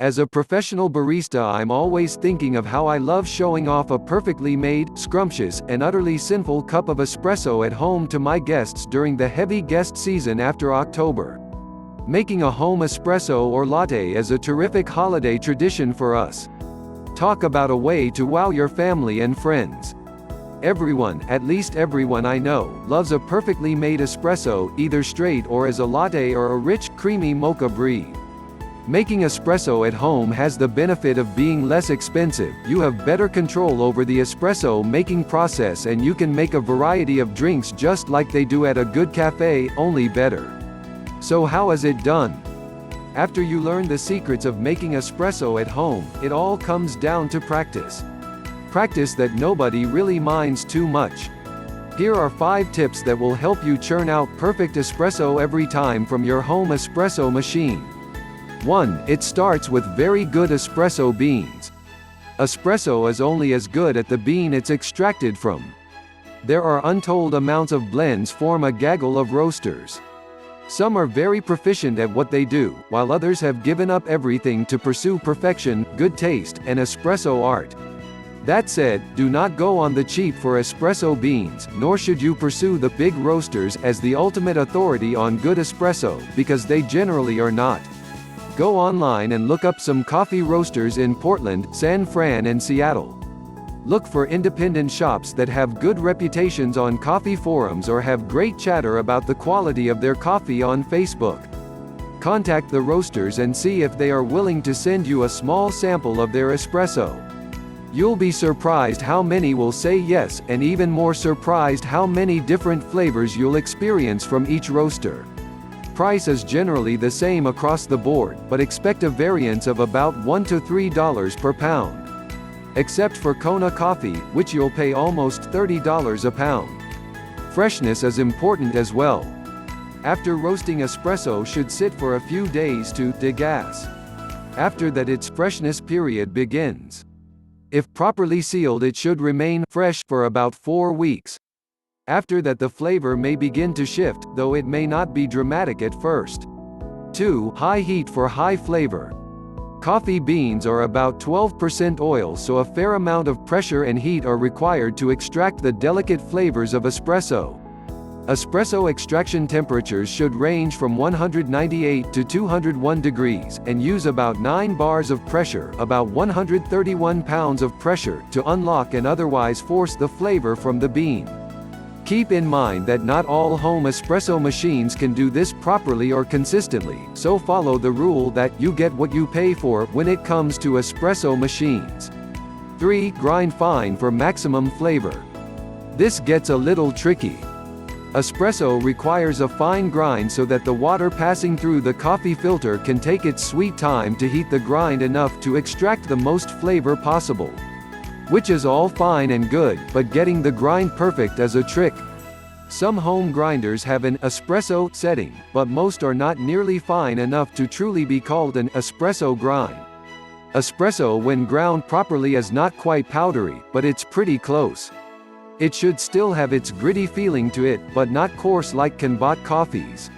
As a professional barista, I'm always thinking of how I love showing off a perfectly made, scrumptious, and utterly sinful cup of espresso at home to my guests during the heavy guest season after October. Making a home espresso or latte is a terrific holiday tradition for us. Talk about a way to wow your family and friends. Everyone, at least everyone I know, loves a perfectly made espresso, either straight or as a latte or a rich, creamy mocha brie. Making espresso at home has the benefit of being less expensive. You have better control over the espresso making process, and you can make a variety of drinks just like they do at a good cafe, only better. So how is it done? After you learn the secrets of making espresso at home, it all comes down to practice. Practice that nobody really minds too much. Here are 5 tips that will help you churn out perfect espresso every time from your home espresso machine. 1. It starts with very good espresso beans. Espresso is only as good as the bean it's extracted from. There are untold amounts of blends form a gaggle of roasters. Some are very proficient at what they do, while others have given up everything to pursue perfection, good taste, and espresso art. That said, do not go on the cheap for espresso beans, nor should you pursue the big roasters as the ultimate authority on good espresso, because they generally are not. Go online and look up some coffee roasters in Portland, San Fran, and Seattle. Look for independent shops that have good reputations on coffee forums or have great chatter about the quality of their coffee on Facebook. Contact the roasters and see if they are willing to send you a small sample of their espresso. You'll be surprised how many will say yes, and even more surprised how many different flavors you'll experience from each roaster. Price is generally the same across the board, but expect a variance of about $1 to $3 per pound. Except for Kona coffee, which you'll pay almost $30 a pound. Freshness is important as well. After roasting, espresso should sit for a few days to degas. After that, its freshness period begins. If properly sealed, it should remain fresh for about 4 weeks. After that, the flavor may begin to shift, though it may not be dramatic at first. 2. High heat for high flavor. Coffee beans are about 12% oil, so a fair amount of pressure and heat are required to extract the delicate flavors of espresso. Espresso extraction temperatures should range from 198 to 201 degrees, and use about 9 bars of pressure, about 131 pounds of pressure, to unlock and otherwise force the flavor from the bean. Keep in mind that not all home espresso machines can do this properly or consistently, so follow the rule that you get what you pay for when it comes to espresso machines. 3. Grind fine for maximum flavor. This gets a little tricky. Espresso requires a fine grind so that the water passing through the coffee filter can take its sweet time to heat the grind enough to extract the most flavor possible. Which is all fine and good, but getting the grind perfect is a trick. Some home grinders have an espresso setting, but most are not nearly fine enough to truly be called an espresso grind. Espresso when ground properly is not quite powdery, but it's pretty close. It should still have its gritty feeling to it, but not coarse like can-bought coffees.